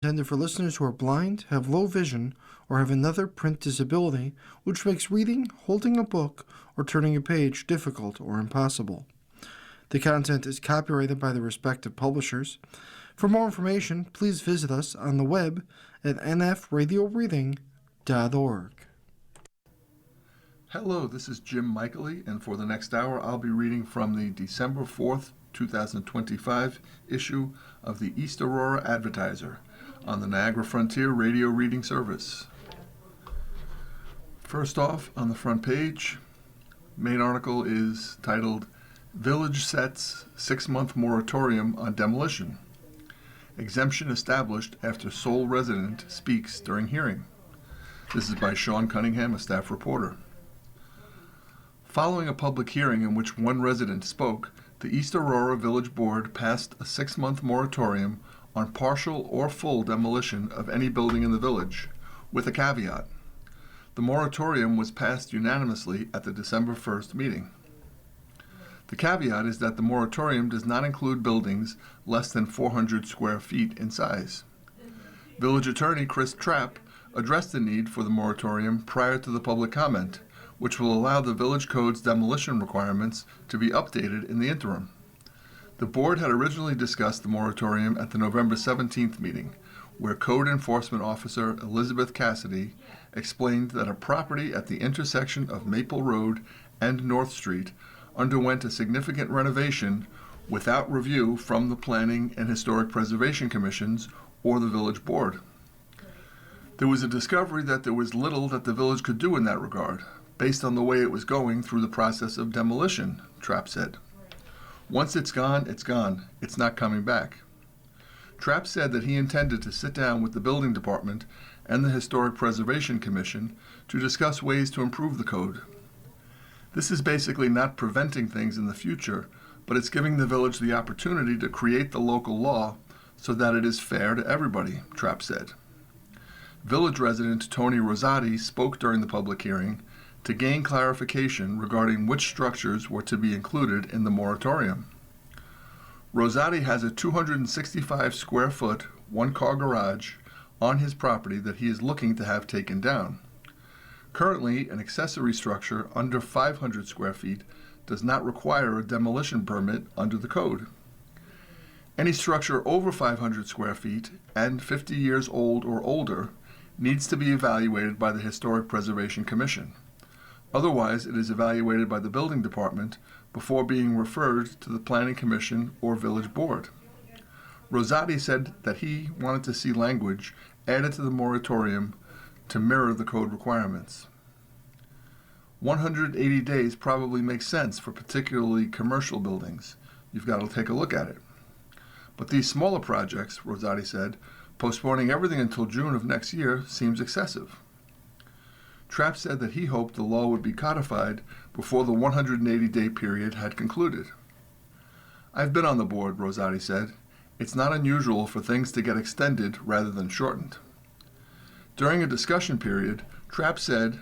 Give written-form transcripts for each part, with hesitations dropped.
Intended for listeners who are blind, have low vision, or have another print disability, which makes reading, holding a book, or turning a page difficult or impossible. The content is copyrighted by the respective publishers. For more information, please visit us on the web at nfradioreading.org. Hello, this is Jim Michaely, and for the next hour I'll be reading from the December 4th, 2025 issue of the East Aurora Advertiser on the Niagara Frontier Radio Reading Service. First off, on the front page, main article is titled, Village Sets 6-Month Moratorium on Demolition. Exemption established after sole resident speaks during hearing. This is by Sean Cunningham, a staff reporter. Following a public hearing in which one resident spoke, the East Aurora Village Board passed a 6-month moratorium on partial or full demolition of any building in the village, with a caveat. The moratorium was passed unanimously at the December 1st meeting. The caveat is that the moratorium does not include buildings less than 400 square feet in size. Village Attorney Chris Trapp addressed the need for the moratorium prior to the public comment, which will allow the Village Code's demolition requirements to be updated in the interim. The board had originally discussed the moratorium at the November 17th meeting, where Code Enforcement Officer Elizabeth Cassidy explained that a property at the intersection of Maple Road and North Street underwent a significant renovation without review from the Planning and Historic Preservation Commissions or the Village Board. There was a discovery that there was little that the village could do in that regard, based on the way it was going through the process of demolition, Trapp said. Once it's gone, it's gone. It's not coming back. Trapp said that he intended to sit down with the building department and the Historic Preservation Commission to discuss ways to improve the code. This is basically not preventing things in the future, but it's giving the village the opportunity to create the local law so that it is fair to everybody, Trapp said. Village resident Tony Rosati spoke during the public hearing to gain clarification regarding which structures were to be included in the moratorium. Rosati has a 265 square foot, one-car garage on his property that he is looking to have taken down. Currently, an accessory structure under 500 square feet does not require a demolition permit under the code. Any structure over 500 square feet and 50 years old or older needs to be evaluated by the Historic Preservation Commission. Otherwise, it is evaluated by the building department before being referred to the Planning Commission or Village Board. Rosati said that he wanted to see language added to the moratorium to mirror the code requirements. 180 days probably makes sense for particularly commercial buildings. You've got to take a look at it. But these smaller projects, Rosati said, postponing everything until June of next year seems excessive. Trapp said that he hoped the law would be codified before the 180-day period had concluded. I've been on the board, Rosati said. It's not unusual for things to get extended rather than shortened. During a discussion period, Trapp said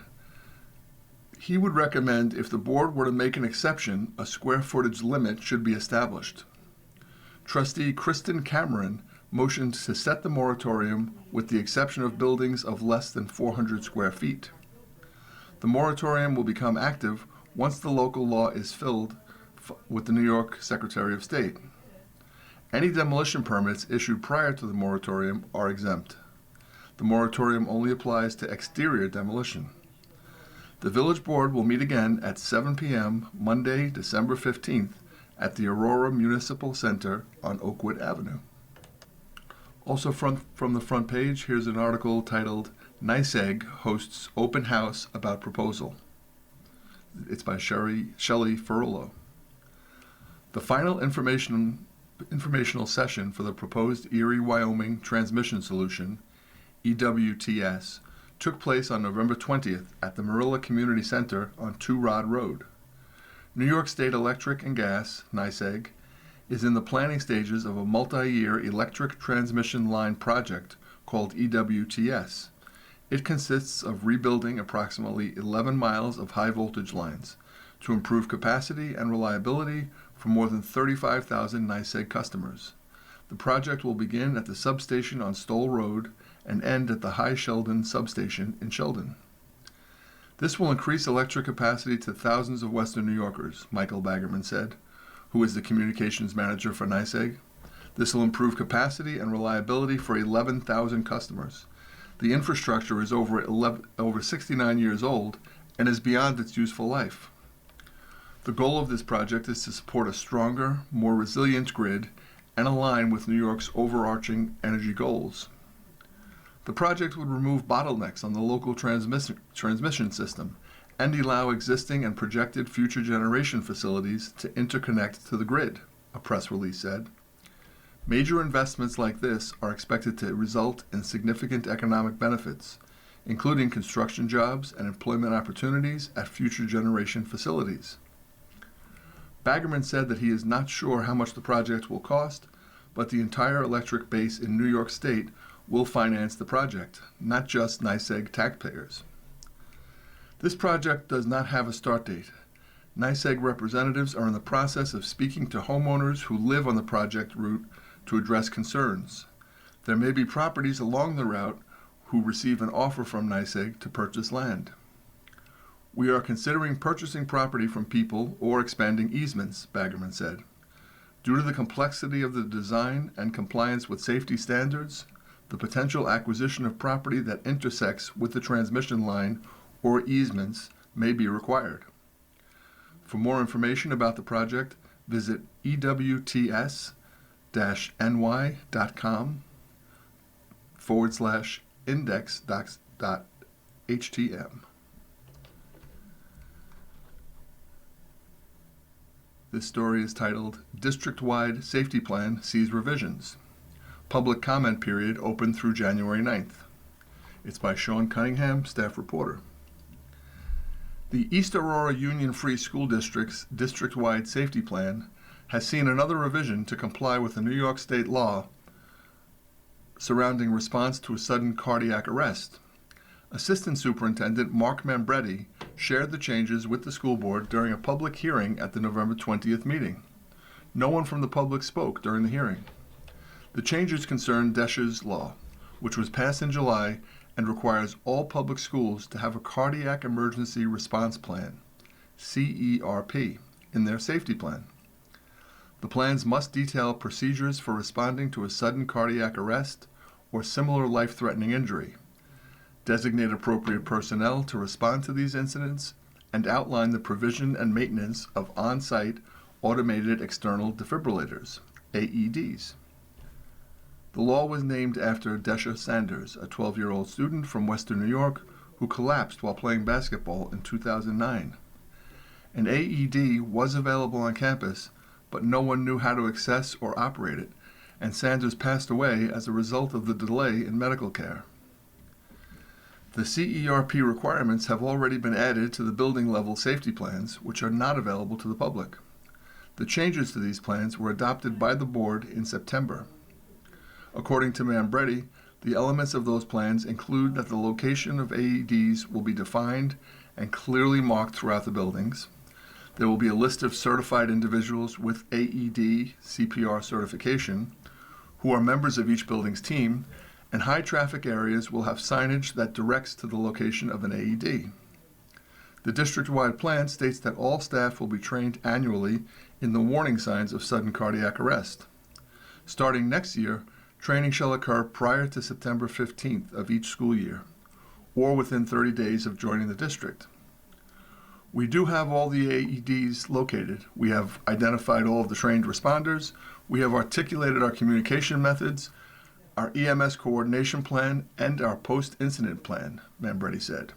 he would recommend if the board were to make an exception, a square footage limit should be established. Trustee Kristen Cameron motioned to set the moratorium with the exception of buildings of less than 400 square feet. The moratorium will become active once the local law is filled with the New York Secretary of State. Any demolition permits issued prior to the moratorium are exempt. The moratorium only applies to exterior demolition. The Village Board will meet again at 7 p.m. Monday, December 15th at the Aurora Municipal Center on Oakwood Avenue. Also from the front page, here's an article titled, Nice Egg hosts open house about proposal. It's by Shelley Ferrolo. The final informational session for the proposed Erie, Wyoming Transmission Solution, EWTS, took place on November 20th at the Marilla Community Center on Two Rod Road. New York State Electric and Gas, NYSEG, is in the planning stages of a multi-year electric transmission line project called EWTS. It consists of rebuilding approximately 11 miles of high-voltage lines to improve capacity and reliability for more than 35,000 NYSEG customers. The project will begin at the substation on Stoll Road and end at the High Sheldon substation in Sheldon. This will increase electric capacity to thousands of Western New Yorkers, Michael Baggerman said, who is the communications manager for NYSEG. This will improve capacity and reliability for 11,000 customers. The infrastructure is over 69 years old and is beyond its useful life. The goal of this project is to support a stronger, more resilient grid and align with New York's overarching energy goals. The project would remove bottlenecks on the local transmission system and allow existing and projected future generation facilities to interconnect to the grid, a press release said. Major investments like this are expected to result in significant economic benefits, including construction jobs and employment opportunities at future generation facilities. Baggerman said that he is not sure how much the project will cost, but the entire electric base in New York State will finance the project, not just NYSEG taxpayers. This project does not have a start date. NYSEG representatives are in the process of speaking to homeowners who live on the project route to address concerns. There may be properties along the route who receive an offer from NYSEG to purchase land. We are considering purchasing property from people or expanding easements, Baggerman said. Due to the complexity of the design and compliance with safety standards, the potential acquisition of property that intersects with the transmission line or easements may be required. For more information about the project, visit ewts-ny.com/index.htm. This story is titled, District-Wide Safety Plan Sees Revisions. Public comment period open through January 9th. It's by Sean Cunningham, staff reporter. The East Aurora Union Free School District's district-wide safety plan has seen another revision to comply with the New York State law surrounding response to a sudden cardiac arrest. Assistant Superintendent Mark Mambretti shared the changes with the school board during a public hearing at the November 20th meeting. No one from the public spoke during the hearing. The changes concern DESH's law, which was passed in July and requires all public schools to have a Cardiac Emergency Response Plan, CERP, in their safety plan. The plans must detail procedures for responding to a sudden cardiac arrest or similar life-threatening injury, designate appropriate personnel to respond to these incidents, and outline the provision and maintenance of on-site automated external defibrillators, AEDs. The law was named after Desha Sanders, a 12-year-old student from Western New York who collapsed while playing basketball in 2009. An AED was available on campus, but no one knew how to access or operate it, and Sanders passed away as a result of the delay in medical care. The CERP requirements have already been added to the building-level safety plans, which are not available to the public. The changes to these plans were adopted by the board in September. According to Mambretti, the elements of those plans include that the location of AEDs will be defined and clearly marked throughout the buildings. There will be a list of certified individuals with AED CPR certification who are members of each building's team, and high-traffic areas will have signage that directs to the location of an AED. The district-wide plan states that all staff will be trained annually in the warning signs of sudden cardiac arrest. Starting next year, training shall occur prior to September 15th of each school year, or within 30 days of joining the district. We do have all the AEDs located. We have identified all of the trained responders. We have articulated our communication methods, our EMS coordination plan, and our post-incident plan, Mambretti said.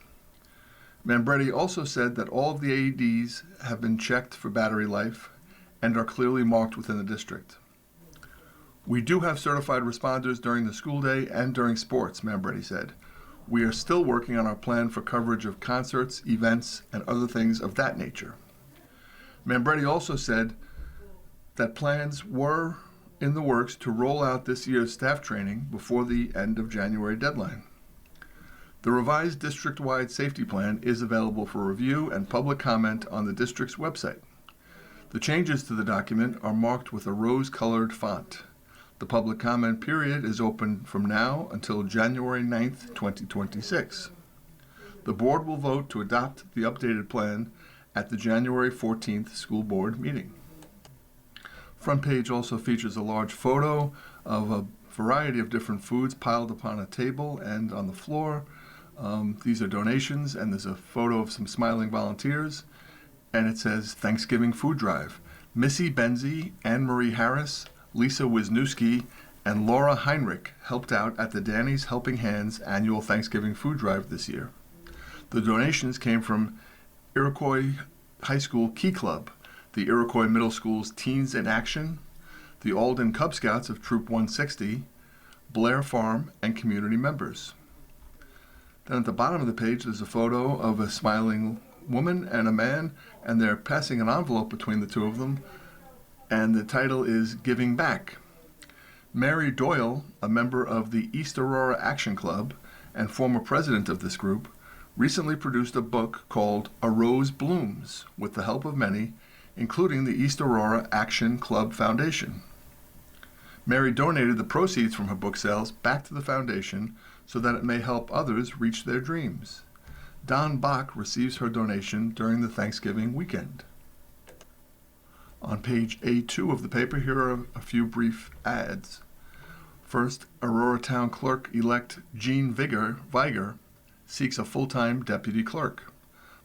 Mambretti also said that all of the AEDs have been checked for battery life and are clearly marked within the district. We do have certified responders during the school day and during sports, Mambretti said. We are still working on our plan for coverage of concerts, events, and other things of that nature. Mambretti also said that plans were in the works to roll out this year's staff training before the end of January deadline. The revised district-wide safety plan is available for review and public comment on the district's website. The changes to the document are marked with a rose-colored font. The public comment period is open from now until January 9th, 2026. The board will vote to adopt the updated plan at the January 14th school board meeting. Front page also features a large photo of a variety of different foods piled upon a table and on the floor. These are donations, and there's a photo of some smiling volunteers, and it says Thanksgiving Food Drive. Missy Benzie, Anne Marie Harris, Lisa Wisniewski, and Laura Heinrich helped out at the Danny's Helping Hands annual Thanksgiving Food Drive this year. The donations came from Iroquois High School Key Club, the Iroquois Middle School's Teens in Action, the Alden Cub Scouts of Troop 160, Blair Farm, and community members. Then at the bottom of the page, there's a photo of a smiling woman and a man, and they're passing an envelope between the two of them, and the title is Giving Back. Mary Doyle, a member of the East Aurora Action Club and former president of this group, recently produced a book called A Rose Blooms with the help of many, including the East Aurora Action Club Foundation. Mary donated the proceeds from her book sales back to the foundation so that it may help others reach their dreams. Don Bach receives her donation during the Thanksgiving weekend. On page A2 of the paper, here are a few brief ads. First, Aurora Town Clerk-elect Jean Viger seeks a full-time deputy clerk.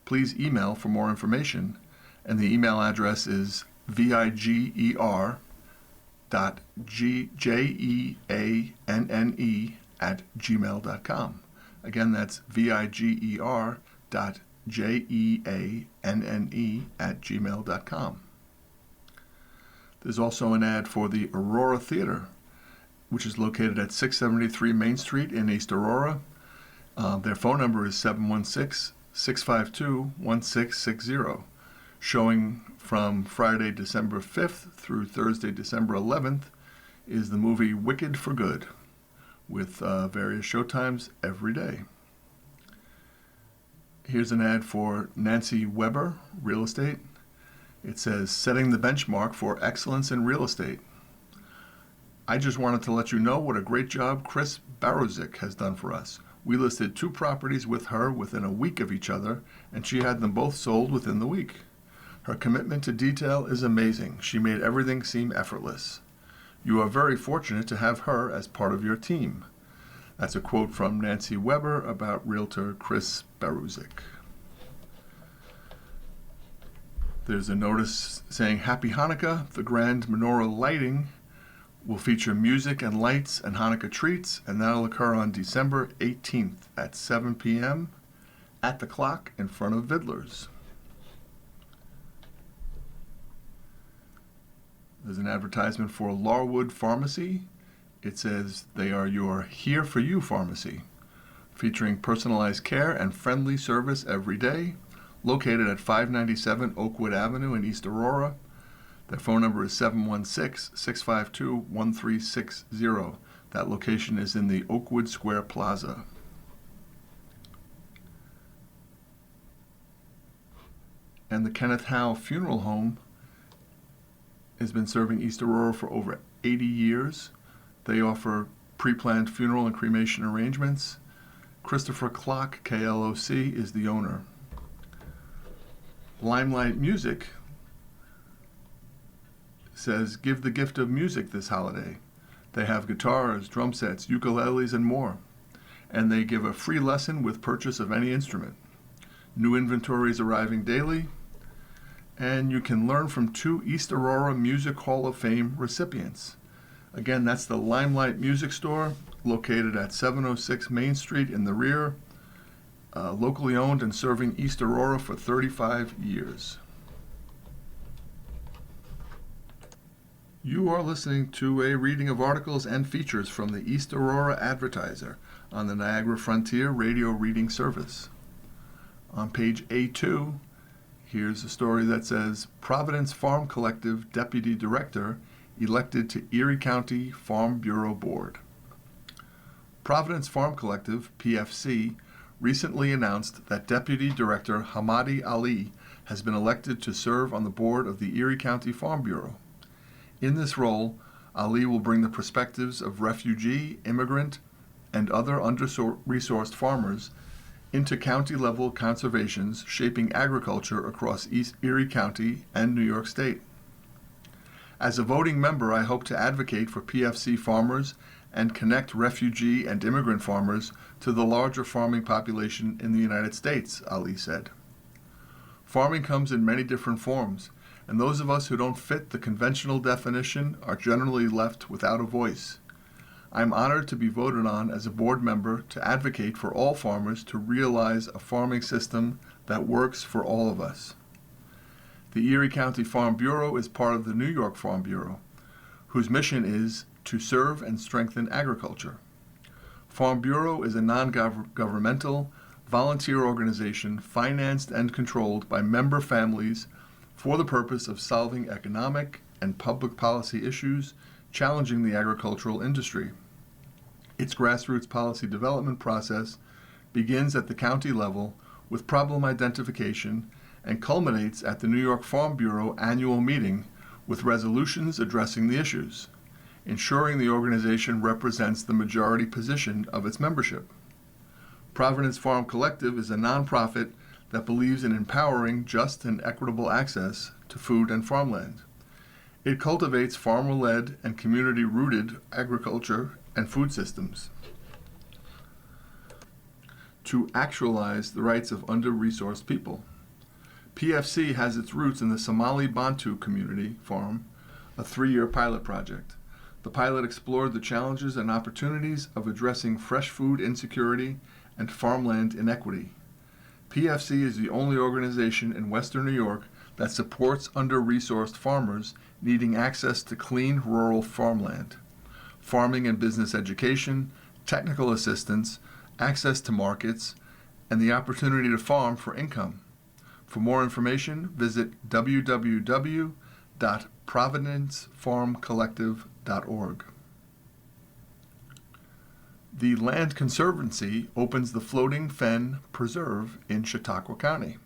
Please email for more information, and the email address is viger.jeanne@gmail.com. Again, that's viger.jeanne@gmail.com. There's also an ad for the Aurora Theater, which is located at 673 Main Street in East Aurora. Their phone number is 716-652-1660. Showing from Friday, December 5th through Thursday, December 11th is the movie Wicked for Good, with various showtimes every day. Here's an ad for Nancy Weber, Real Estate. It says, setting the benchmark for excellence in real estate. I just wanted to let you know what a great job Chris Barozic has done for us. We listed 2 properties with her within a week of each other, and she had them both sold within the week. Her commitment to detail is amazing. She made everything seem effortless. You are very fortunate to have her as part of your team. That's a quote from Nancy Weber about realtor Chris Baruzik. There's a notice saying Happy Hanukkah. The grand menorah lighting will feature music and lights and Hanukkah treats, and that'll occur on December 18th at 7 p.m. at the clock in front of Vidler's. There's an advertisement for Larwood Pharmacy. It says they are your Here For You pharmacy, featuring personalized care and friendly service every day, located at 597 Oakwood Avenue in East Aurora. Their phone number is 716-652-1360. That location is in the Oakwood Square Plaza. And the Kenneth Howe Funeral Home has been serving East Aurora for over 80 years. They offer pre-planned funeral and cremation arrangements. Christopher Clock, KLOC, is the owner. Limelight Music says, give the gift of music this holiday. They have guitars, drum sets, ukuleles, and more. And they give a free lesson with purchase of any instrument. New inventory is arriving daily. And you can learn from 2 East Aurora Music Hall of Fame recipients. Again, that's the Limelight Music Store, located at 706 Main Street in the rear, locally owned and serving East Aurora for 35 years. You are listening to a reading of articles and features from the East Aurora Advertiser on the Niagara Frontier Radio Reading Service. On page A2, here's a story that says, Providence Farm Collective Deputy Director elected to Erie County Farm Bureau Board. Providence Farm Collective, PFC, recently announced that Deputy Director Hamadi Ali has been elected to serve on the board of the Erie County Farm Bureau. In this role, Ali will bring the perspectives of refugee, immigrant, and other under-resourced farmers into county-level conservations shaping agriculture across East Erie County and New York State. As a voting member, I hope to advocate for PFC farmers and connect refugee and immigrant farmers to the larger farming population in the United States, Ali said. Farming comes in many different forms, and those of us who don't fit the conventional definition are generally left without a voice. I'm honored to be voted on as a board member to advocate for all farmers to realize a farming system that works for all of us. The Erie County Farm Bureau is part of the New York Farm Bureau, whose mission is to serve and strengthen agriculture. Farm Bureau is a non-governmental, volunteer organization financed and controlled by member families for the purpose of solving economic and public policy issues challenging the agricultural industry. Its grassroots policy development process begins at the county level with problem identification and culminates at the New York Farm Bureau annual meeting with resolutions addressing the issues, ensuring the organization represents the majority position of its membership. Providence Farm Collective is a nonprofit that believes in empowering just and equitable access to food and farmland. It cultivates farmer-led and community-rooted agriculture and food systems to actualize the rights of under-resourced people. PFC has its roots in the Somali Bantu Community Farm, a 3-year pilot project. The pilot explored the challenges and opportunities of addressing fresh food insecurity and farmland inequity. PFC is the only organization in Western New York that supports under-resourced farmers needing access to clean rural farmland, farming and business education, technical assistance, access to markets, and the opportunity to farm for income. For more information, visit www.providencefarmcollective.org. The Land Conservancy opens the Floating Fen Preserve in Chautauqua County.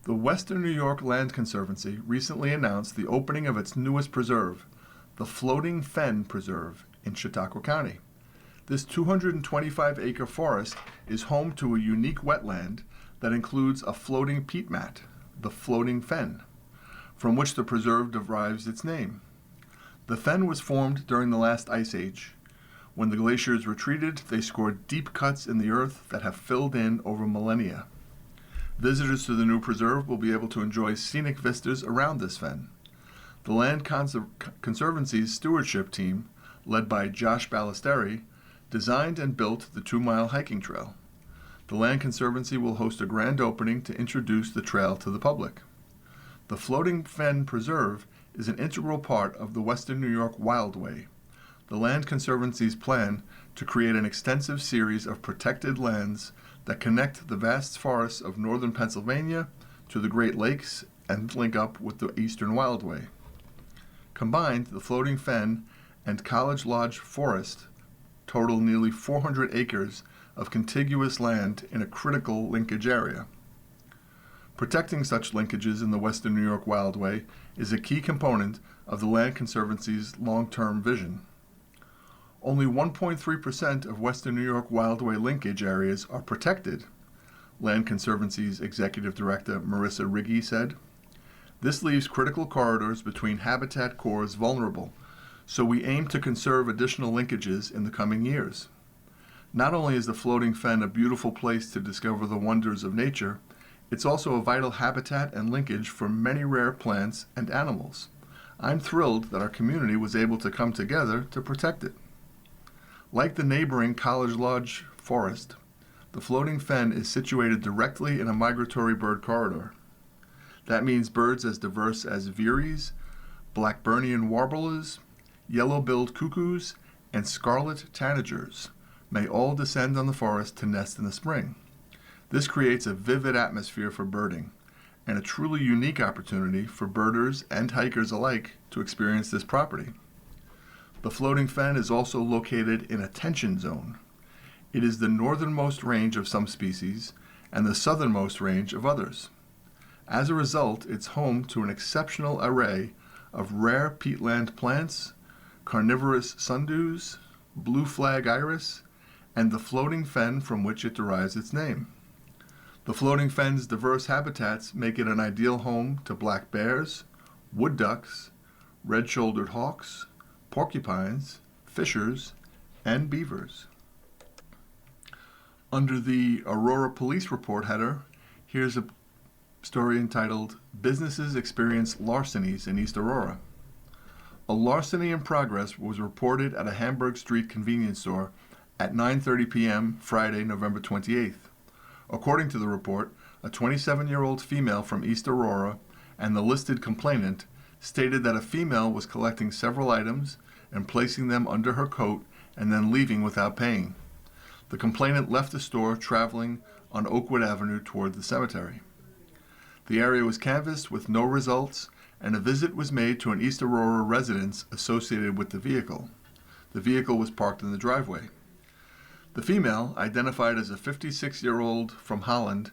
The Western New York Land Conservancy recently announced the opening of its newest preserve, the Floating Fen Preserve in Chautauqua County. This 225-acre forest is home to a unique wetland that includes a floating peat mat, the floating fen, from which the preserve derives its name. The fen was formed during the last ice age. When the glaciers retreated, they scored deep cuts in the earth that have filled in over millennia. Visitors to the new preserve will be able to enjoy scenic vistas around this fen. The Land Conservancy's stewardship team, led by Josh Ballesteri, designed and built the 2-mile hiking trail. The Land Conservancy will host a grand opening to introduce the trail to the public. The Floating Fen Preserve is an integral part of the Western New York Wildway, the Land Conservancy's plan to create an extensive series of protected lands that connect the vast forests of northern Pennsylvania to the Great Lakes and link up with the Eastern Wildway. Combined, the Floating Fen and College Lodge Forest total nearly 400 acres of contiguous land in a critical linkage area. Protecting such linkages in the Western New York Wildway is a key component of the Land Conservancy's long-term vision. Only 1.3% of Western New York Wildway linkage areas are protected, Land Conservancy's Executive Director Marissa Riggi said. This leaves critical corridors between habitat cores vulnerable, so we aim to conserve additional linkages in the coming years. Not only is the Floating Fen a beautiful place to discover the wonders of nature, it's also a vital habitat and linkage for many rare plants and animals. I'm thrilled that our community was able to come together to protect it. Like the neighboring College Lodge Forest, the Floating Fen is situated directly in a migratory bird corridor. That means birds as diverse as veeries, Blackburnian warblers, yellow-billed cuckoos, and scarlet tanagers may all descend on the forest to nest in the spring. This creates a vivid atmosphere for birding, and a truly unique opportunity for birders and hikers alike to experience this property. The Floating Fen is also located in a tension zone. It is the northernmost range of some species and the southernmost range of others. As a result, it's home to an exceptional array of rare peatland plants, carnivorous sundews, blue flag iris, and the floating fen from which it derives its name. The floating fen's diverse habitats make it an ideal home to black bears, wood ducks, red-shouldered hawks, porcupines, fishers, and beavers. Under the Aurora Police Report header, here's a story entitled, Businesses Experience Larcenies in East Aurora. A larceny in progress was reported at a Hamburg Street convenience store at 9:30 p.m. Friday, November 28th. According to the report, a 27-year-old female from East Aurora and the listed complainant stated that a female was collecting several items and placing them under her coat and then leaving without paying. The complainant left the store traveling on Oakwood Avenue toward the cemetery. The area was canvassed with no results, and a visit was made to an East Aurora residence associated with the vehicle. The vehicle was parked in the driveway. The female, identified as a 56-year-old from Holland,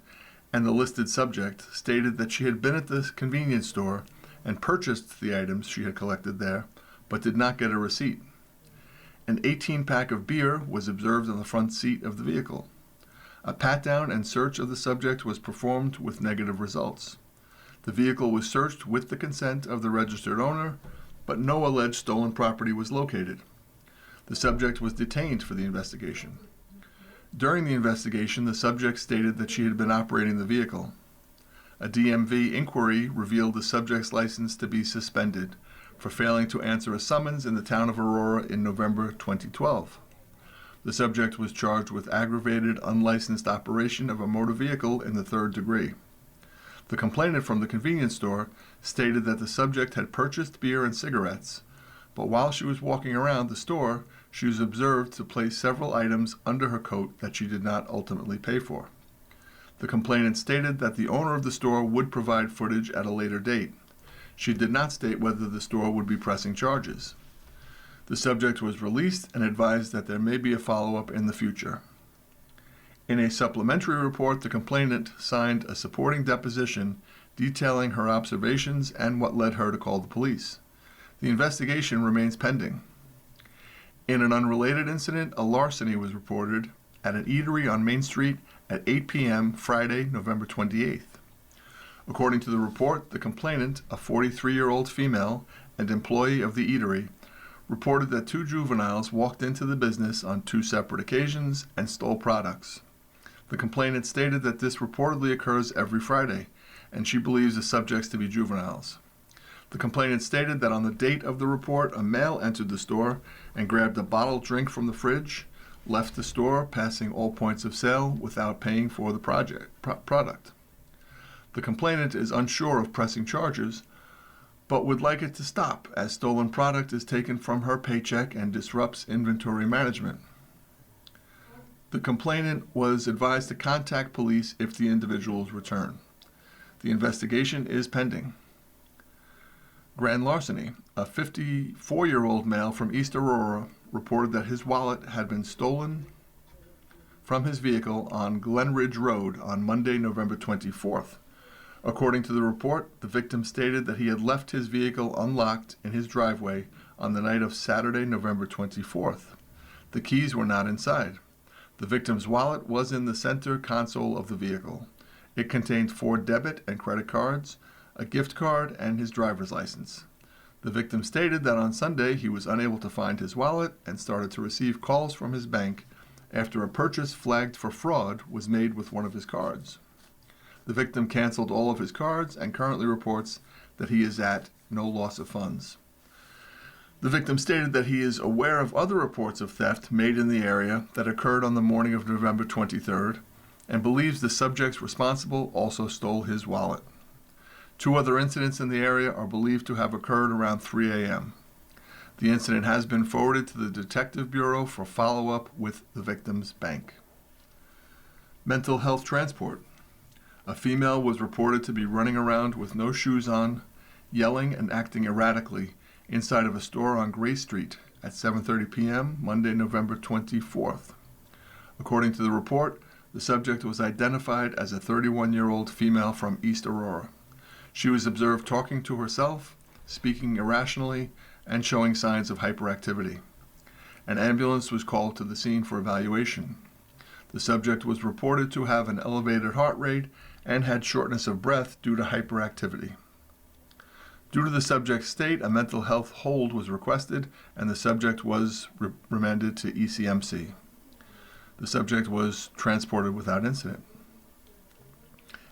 and the listed subject, stated that she had been at the convenience store and purchased the items she had collected there, but did not get a receipt. An 18-pack of beer was observed on the front seat of the vehicle. A pat-down and search of the subject was performed with negative results. The vehicle was searched with the consent of the registered owner, but no alleged stolen property was located. The subject was detained for the investigation. During the investigation, the subject stated that she had been operating the vehicle. A DMV inquiry revealed the subject's license to be suspended for failing to answer a summons in the town of Aurora in November 2012. The subject was charged with aggravated unlicensed operation of a motor vehicle in the 3rd degree. The complainant from the convenience store stated that the subject had purchased beer and cigarettes, but while she was walking around the store, she was observed to place several items under her coat that she did not ultimately pay for. The complainant stated that the owner of the store would provide footage at a later date. She did not state whether the store would be pressing charges. The subject was released and advised that there may be a follow-up in the future. In a supplementary report, the complainant signed a supporting deposition detailing her observations and what led her to call the police. The investigation remains pending. In an unrelated incident, a larceny was reported at an eatery on Main Street at 8 p.m. Friday, November 28th. According to the report, the complainant, a 43-year-old female and employee of the eatery, reported that 2 juveniles walked into the business on 2 separate occasions and stole products. The complainant stated that this reportedly occurs every Friday, and she believes the subjects to be juveniles. The complainant stated that on the date of the report, a male entered the store and grabbed a bottled drink from the fridge, left the store, passing all points of sale without paying for the product. The complainant is unsure of pressing charges, but would like it to stop, as stolen product is taken from her paycheck and disrupts inventory management. The complainant was advised to contact police if the individuals return. The investigation is pending. Grand larceny. A 54-year-old male from East Aurora reported that his wallet had been stolen from his vehicle on Glen Ridge Road on Monday, November 24th. According to the report, the victim stated that he had left his vehicle unlocked in his driveway on the night of Saturday, November 24th. The keys were not inside. The victim's wallet was in the center console of the vehicle. It contained 4 debit and credit cards, a gift card, and his driver's license. The victim stated that on Sunday he was unable to find his wallet and started to receive calls from his bank after a purchase flagged for fraud was made with one of his cards. The victim canceled all of his cards and currently reports that he is at no loss of funds. The victim stated that he is aware of other reports of theft made in the area that occurred on the morning of November 23rd and believes the subjects responsible also stole his wallet. 2 other incidents in the area are believed to have occurred around 3 a.m. The incident has been forwarded to the Detective Bureau for follow-up with the victim's bank. Mental health transport. A female was reported to be running around with no shoes on, yelling and acting erratically inside of a store on Gray Street at 7:30 p.m. Monday, November 24th. According to the report, the subject was identified as a 31-year-old female from East Aurora. She was observed talking to herself speaking irrationally, and showing signs of hyperactivity. An ambulance was called to the scene for evaluation. The subject was reported to have an elevated heart rate and had shortness of breath due to hyperactivity. Due to the subject's state, a mental health hold was requested, and the subject was remanded to ECMC. The subject was transported without incident.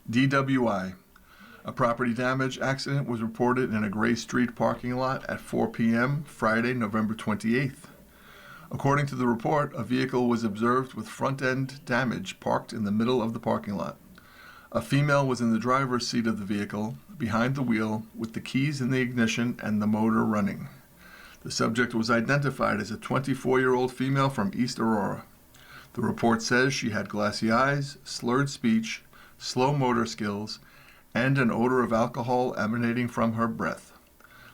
DWI. A property damage accident was reported in a Gray Street parking lot at 4 p.m. Friday, November 28th. According to the report, a vehicle was observed with front-end damage parked in the middle of the parking lot. A female was in the driver's seat of the vehicle, behind the wheel, with the keys in the ignition and the motor running. The subject was identified as a 24-year-old female from East Aurora. The report says she had glassy eyes, slurred speech, slow motor skills, and an odor of alcohol emanating from her breath.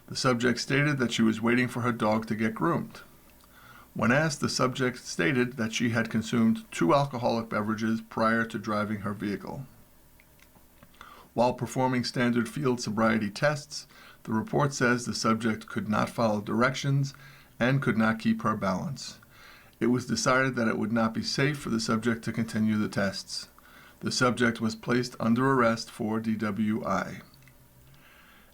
The subject stated that she was waiting for her dog to get groomed. When asked, the subject stated that she had consumed 2 alcoholic beverages prior to driving her vehicle. While performing standard field sobriety tests, the report says the subject could not follow directions and could not keep her balance. It was decided that it would not be safe for the subject to continue the tests. The subject was placed under arrest for DWI.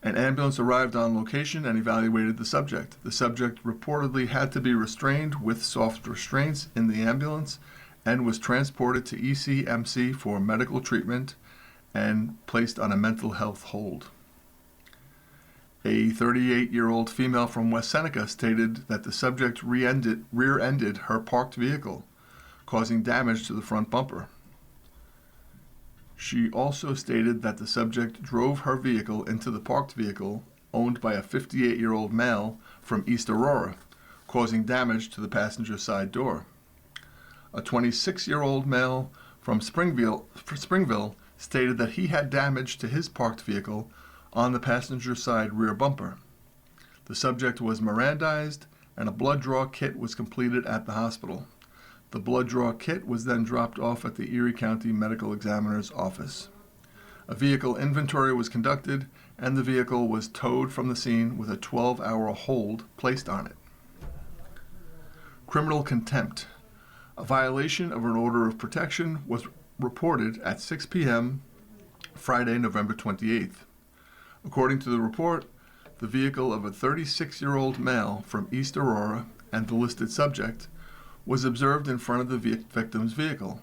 An ambulance arrived on location and evaluated the subject. The subject reportedly had to be restrained with soft restraints in the ambulance and was transported to ECMC for medical treatment and placed on a mental health hold. A 38-year-old female from West Seneca stated that the subject rear-ended her parked vehicle, causing damage to the front bumper. She also stated that the subject drove her vehicle into the parked vehicle owned by a 58-year-old male from East Aurora, causing damage to the passenger side door. A 26-year-old male from Springville stated that he had damage to his parked vehicle on the passenger side rear bumper. The subject was Mirandized, and a blood draw kit was completed at the hospital. The blood draw kit was then dropped off at the Erie County Medical Examiner's office. A vehicle inventory was conducted, and the vehicle was towed from the scene with a 12-hour hold placed on it. Criminal contempt. A violation of an order of protection was reported at 6 p.m. Friday, November 28th. According to the report, the vehicle of a 36-year-old male from East Aurora and the listed subject was observed in front of the victim's vehicle.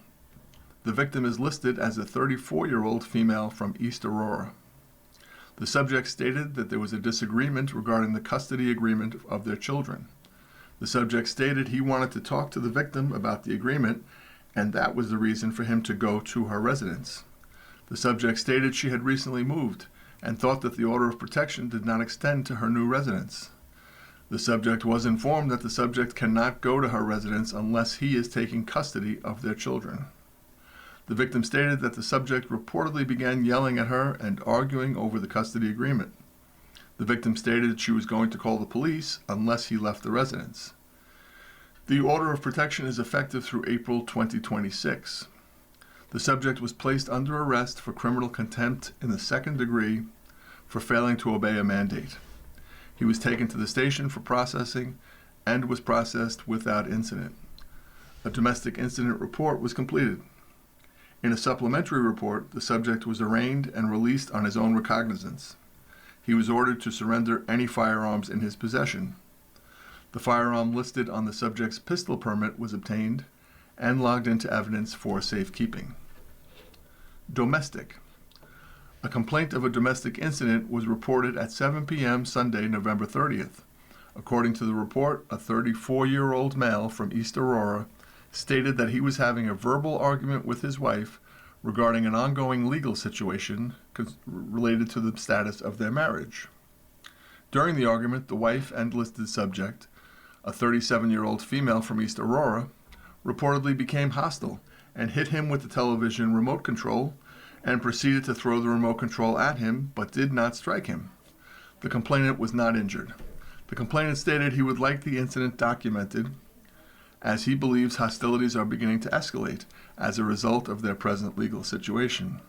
The victim is listed as a 34-year-old female from East Aurora. The subject stated that there was a disagreement regarding the custody agreement of their children. The subject stated he wanted to talk to the victim about the agreement, and that was the reason for him to go to her residence. The subject stated she had recently moved and thought that the order of protection did not extend to her new residence. The subject was informed that the subject cannot go to her residence unless he is taking custody of their children. The victim stated that the subject reportedly began yelling at her and arguing over the custody agreement. The victim stated she was going to call the police unless he left the residence. The order of protection is effective through April 2026. The subject was placed under arrest for criminal contempt in the second degree for failing to obey a mandate. He was taken to the station for processing and was processed without incident. A domestic incident report was completed. In a supplementary report, the subject was arraigned and released on his own recognizance. He was ordered to surrender any firearms in his possession. The firearm listed on the subject's pistol permit was obtained and logged into evidence for safekeeping. Domestic. A complaint of a domestic incident was reported at 7 p.m. Sunday, November 30th. According to the report, a 34-year-old male from East Aurora stated that he was having a verbal argument with his wife regarding an ongoing legal situation related to the status of their marriage. During the argument, the wife and listed subject, a 37-year-old female from East Aurora, reportedly became hostile and hit him with the television remote control and proceeded to throw the remote control at him, but did not strike him. The complainant was not injured. The complainant stated he would like the incident documented, as he believes hostilities are beginning to escalate as a result of their present legal situation.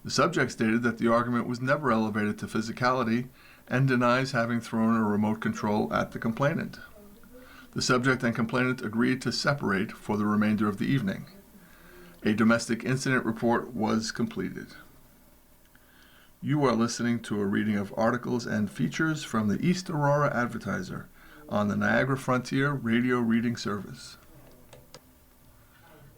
The subject stated that the argument was never elevated to physicality and denies having thrown a remote control at the complainant. The subject and complainant agreed to separate for the remainder of the evening. A domestic incident report was completed. You are listening to a reading of articles and features from the East Aurora Advertiser on the Niagara Frontier Radio Reading Service.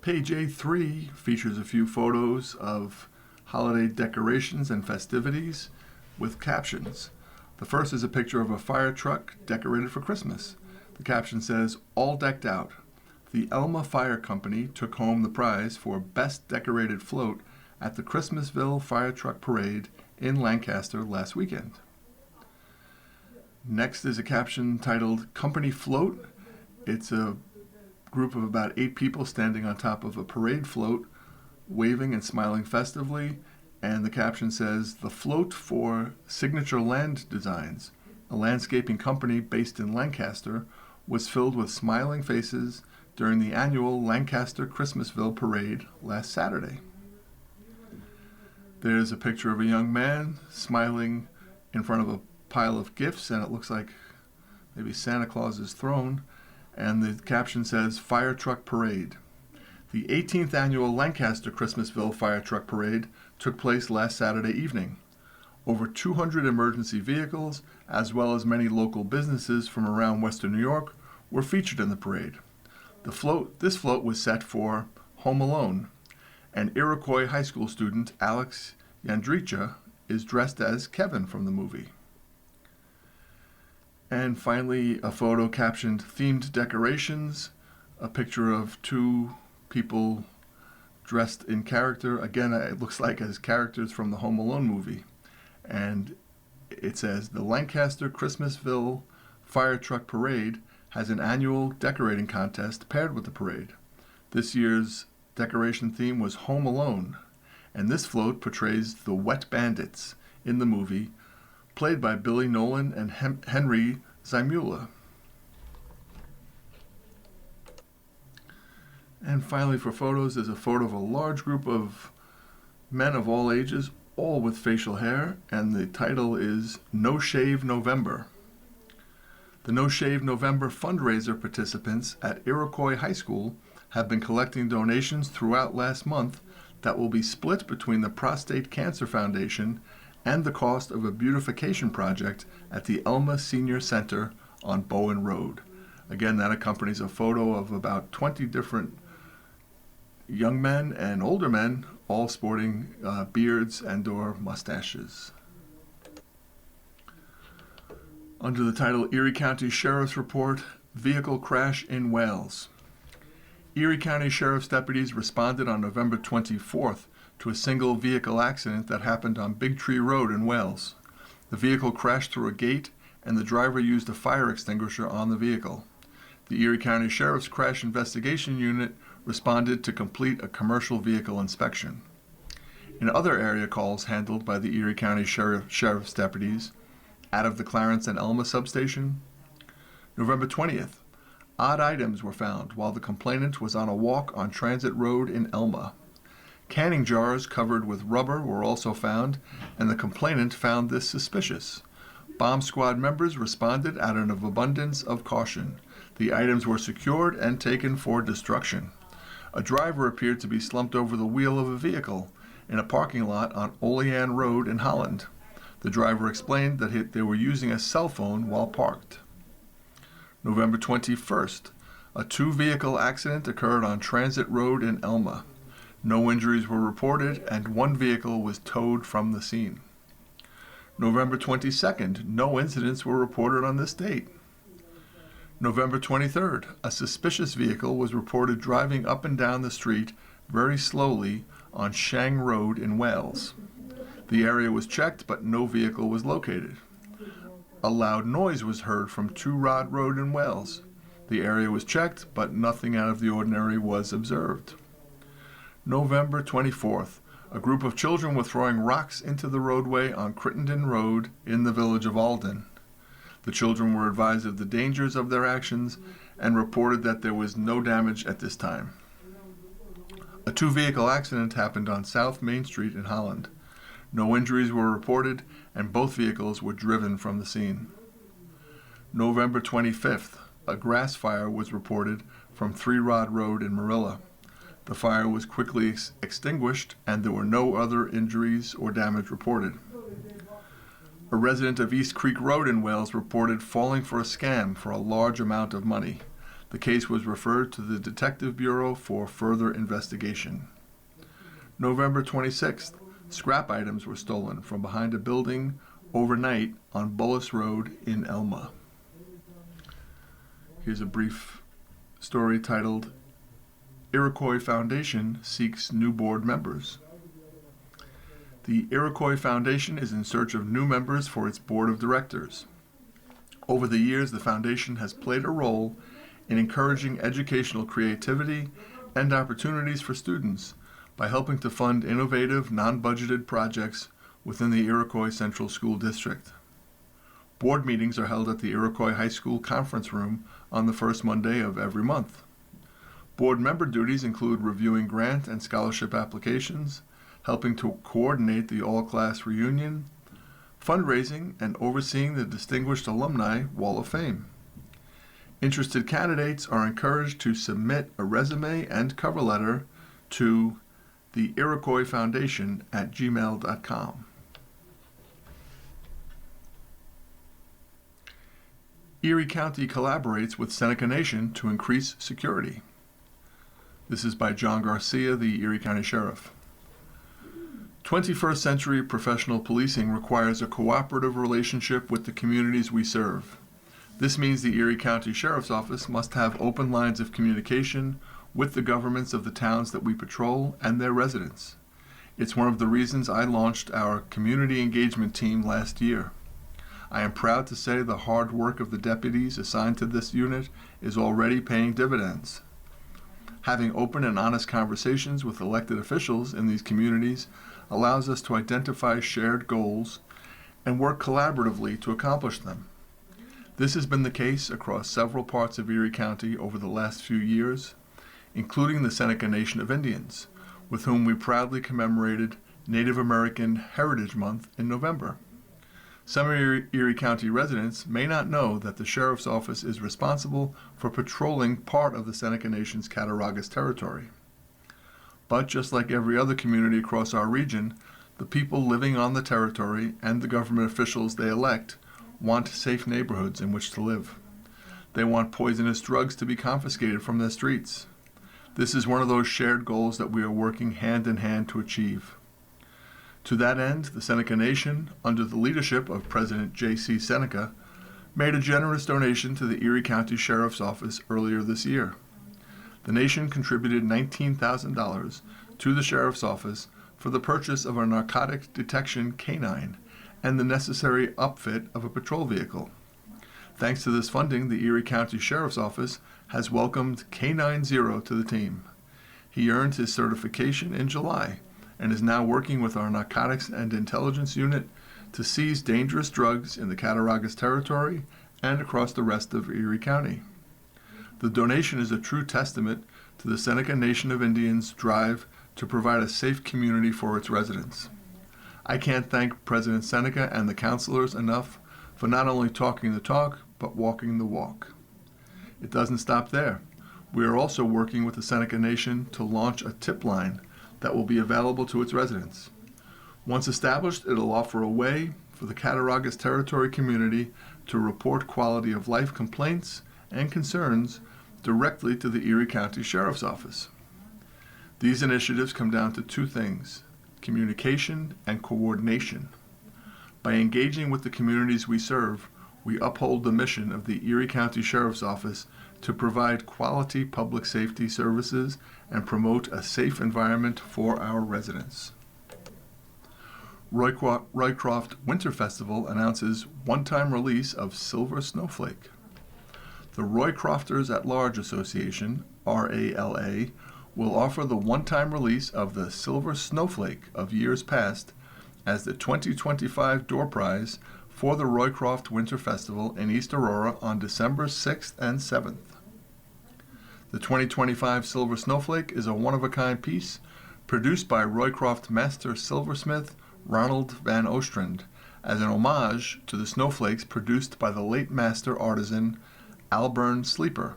Page A3 features a few photos of holiday decorations and festivities with captions. The first is a picture of a fire truck decorated for Christmas. The caption says, "All decked out. The Elma Fire Company took home the prize for Best Decorated Float at the Christmasville Fire Truck Parade in Lancaster last weekend." Next is a caption titled "Company Float." It's a group of about 8 people standing on top of a parade float, waving and smiling festively, and the caption says, "The float for Signature Land Designs, a landscaping company based in Lancaster, was filled with smiling faces during the annual Lancaster Christmasville Parade last Saturday." There's a picture of a young man smiling in front of a pile of gifts, and it looks like maybe Santa Claus's throne, and the caption says, "Fire Truck Parade." The 18th annual Lancaster Christmasville Fire Truck Parade took place last Saturday evening. Over 200 emergency vehicles, as well as many local businesses from around Western New York, were featured in the parade. This float was set for Home Alone, and Iroquois High School student Alex Yandricha is dressed as Kevin from the movie. And finally, a photo captioned "Themed Decorations," a picture of 2 people dressed in character. Again, it looks like as characters from the Home Alone movie. And it says, "The Lancaster Christmasville Fire Truck Parade has an annual decorating contest paired with the parade. This year's decoration theme was Home Alone, and this float portrays the Wet Bandits in the movie, played by Billy Nolan and Henry Zymula." And finally, for photos, there's a photo of a large group of men of all ages, all with facial hair, and the title is "No Shave November." The No Shave November fundraiser participants at Iroquois High School have been collecting donations throughout last month that will be split between the Prostate Cancer Foundation and the cost of a beautification project at the Elma Senior Center on Bowen Road. Again, that accompanies a photo of about 20 different young men and older men, all sporting beards and/or mustaches. Under the title Erie County Sheriff's Report, Vehicle Crash in Wales. Erie County Sheriff's deputies responded on November 24th to a single vehicle accident that happened on Big Tree Road in Wales. The vehicle crashed through a gate, and the driver used a fire extinguisher on the vehicle. The Erie County Sheriff's Crash Investigation Unit responded to complete a commercial vehicle inspection. In other area calls handled by the Erie County Sheriff's deputies, out of the Clarence and Elma substation, November 20th, odd items were found while the complainant was on a walk on Transit Road in Elma. Canning jars covered with rubber were also found, and the complainant found this suspicious. Bomb squad members responded out of abundance of caution. The items were secured and taken for destruction. A driver appeared to be slumped over the wheel of a vehicle in a parking lot on Olean Road in Holland. The driver explained that they were using a cell phone while parked. November 21st, a 2-vehicle accident occurred on Transit Road in Elma. No injuries were reported, and 1 vehicle was towed from the scene. November 22nd, no incidents were reported on this date. November 23rd, a suspicious vehicle was reported driving up and down the street very slowly on Shang Road in Wales. The area was checked, but no vehicle was located. A loud noise was heard from Two Rod Road in Wales. The area was checked, but nothing out of the ordinary was observed. November 24th, a group of children were throwing rocks into the roadway on Crittenden Road in the village of Alden. The children were advised of the dangers of their actions and reported that there was no damage at this time. A 2-vehicle accident happened on South Main Street in Holland. No injuries were reported, and both vehicles were driven from the scene. November 25th, a grass fire was reported from Three Rod Road in Marilla. The fire was quickly extinguished, and there were no other injuries or damage reported. A resident of East Creek Road in Wales reported falling for a scam for a large amount of money. The case was referred to the Detective Bureau for further investigation. November 26th, scrap items were stolen from behind a building overnight on Bullis Road in Elma. Here's a brief story titled, Iroquois Foundation Seeks New Board Members. The Iroquois Foundation is in search of new members for its board of directors. Over the years, the foundation has played a role in encouraging educational creativity and opportunities for students by helping to fund innovative, non-budgeted projects within the Iroquois Central School District. Board meetings are held at the Iroquois High School Conference Room on the first Monday of every month. Board member duties include reviewing grant and scholarship applications, helping to coordinate the all-class reunion, fundraising, and overseeing the Distinguished Alumni Wall of Fame. Interested candidates are encouraged to submit a resume and cover letter to the Iroquois Foundation at gmail.com. Erie County collaborates with Seneca Nation to increase security. This is by John Garcia, the Erie County Sheriff. 21st century professional policing requires a cooperative relationship with the communities we serve. This means the Erie County Sheriff's Office must have open lines of communication with the governments of the towns that we patrol and their residents. It's one of the reasons I launched our community engagement team last year. I am proud to say the hard work of the deputies assigned to this unit is already paying dividends. Having open and honest conversations with elected officials in these communities allows us to identify shared goals and work collaboratively to accomplish them. This has been the case across several parts of Erie County over the last few years, including the Seneca Nation of Indians, with whom we proudly commemorated Native American Heritage Month in November. Some Erie County residents may not know that the Sheriff's Office is responsible for patrolling part of the Seneca Nation's Cattaraugus territory. But just like every other community across our region, the people living on the territory and the government officials they elect want safe neighborhoods in which to live. They want poisonous drugs to be confiscated from their streets. This is one of those shared goals that we are working hand in hand to achieve. To that end, the Seneca Nation, under the leadership of President J.C. Seneca, made a generous donation to the Erie County Sheriff's Office earlier this year. The Nation contributed $19,000 to the Sheriff's Office for the purchase of a narcotic detection canine and the necessary upfit of a patrol vehicle. Thanks to this funding, the Erie County Sheriff's Office has welcomed K9 Zero to the team. He earned his certification in July and is now working with our Narcotics and Intelligence Unit to seize dangerous drugs in the Cattaraugus territory and across the rest of Erie County. The donation is a true testament to the Seneca Nation of Indians' drive to provide a safe community for its residents. I can't thank President Seneca and the councilors enough for not only talking the talk, but walking the walk. It doesn't stop there. We are also working with the Seneca Nation to launch a tip line that will be available to its residents. Once established, it'll offer a way for the Cattaraugus Territory community to report quality of life complaints and concerns directly to the Erie County Sheriff's Office. These initiatives come down to two things: communication and coordination. By engaging with the communities we serve, we uphold the mission of the Erie County Sheriff's Office to provide quality public safety services and promote a safe environment for our residents. Roycroft Winter Festival announces one-time release of Silver Snowflake. The Roycrofters at Large Association, RALA, will offer the one-time release of the Silver Snowflake of years past as the 2025 door prize for the Roycroft Winter Festival in East Aurora on December 6th and 7th. The 2025 Silver Snowflake is a one-of-a-kind piece produced by Roycroft master silversmith Ronald Van Ostrand, as an homage to the snowflakes produced by the late master artisan Alburn Sleeper.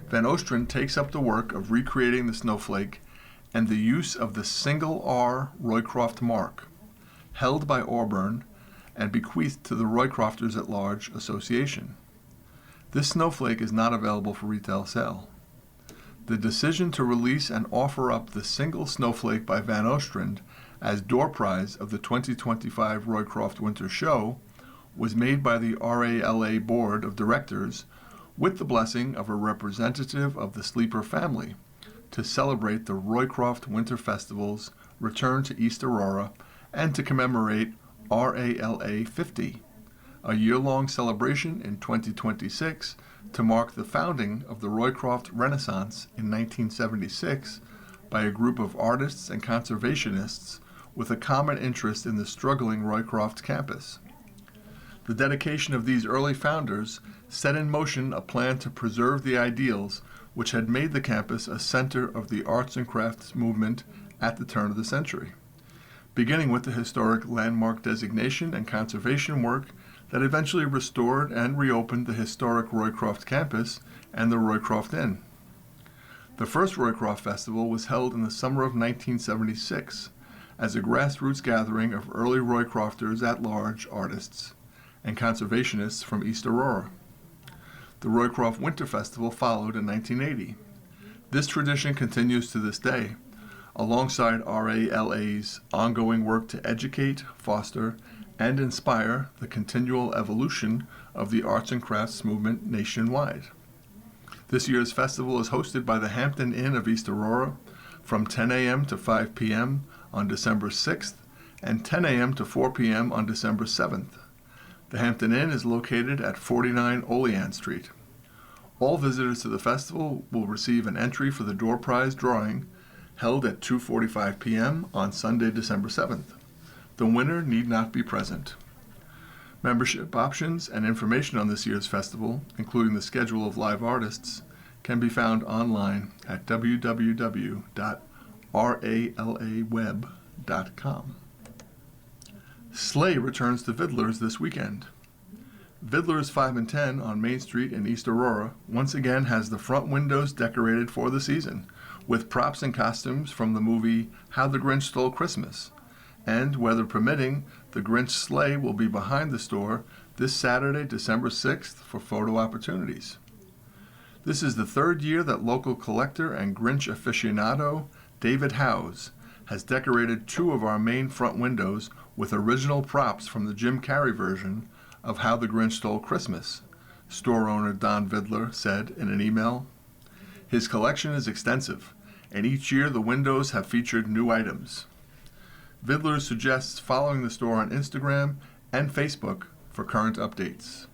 Van Ostrand takes up the work of recreating the snowflake and the use of the single R Roycroft mark, held by Auburn and bequeathed to the Roycrofters at Large Association. This snowflake is not available for retail sale. The decision to release and offer up the single snowflake by Van Ostrand as door prize of the 2025 Roycroft Winter Show was made by the RALA Board of Directors with the blessing of a representative of the Sleeper family to celebrate the Roycroft Winter Festival's return to East Aurora and to commemorate RALA 50, a year-long celebration in 2026 to mark the founding of the Roycroft Renaissance in 1976 by a group of artists and conservationists with a common interest in the struggling Roycroft campus. The dedication of these early founders set in motion a plan to preserve the ideals which had made the campus a center of the arts and crafts movement at the turn of the century, beginning with the historic landmark designation and conservation work that eventually restored and reopened the historic Roycroft campus and the Roycroft Inn. The first Roycroft Festival was held in the summer of 1976 as a grassroots gathering of early Roycrofters at large artists and conservationists from East Aurora. The Roycroft Winter Festival followed in 1980. This tradition continues to this day, alongside RALA's ongoing work to educate, foster, and inspire the continual evolution of the arts and crafts movement nationwide. This year's festival is hosted by the Hampton Inn of East Aurora from 10 a.m. to 5 p.m. on December 6th and 10 a.m. to 4 p.m. on December 7th. The Hampton Inn is located at 49 Olean Street. All visitors to the festival will receive an entry for the door prize drawing held at 2:45 p.m. on Sunday, December 7th. The winner need not be present. Membership options and information on this year's festival, including the schedule of live artists, can be found online at www.ralaweb.com. Sleigh returns to Vidler's this weekend. Vidler's 5 and 10 on Main Street in East Aurora once again has the front windows decorated for the season, with props and costumes from the movie How the Grinch Stole Christmas. And, weather permitting, the Grinch sleigh will be behind the store this Saturday, December 6th, for photo opportunities. This is the third year that local collector and Grinch aficionado David Howes has decorated two of our main front windows with original props from the Jim Carrey version of How the Grinch Stole Christmas, store owner Don Vidler said in an email. His collection is extensive, and each year the windows have featured new items. Vidler suggests following the store on Instagram and Facebook for current updates.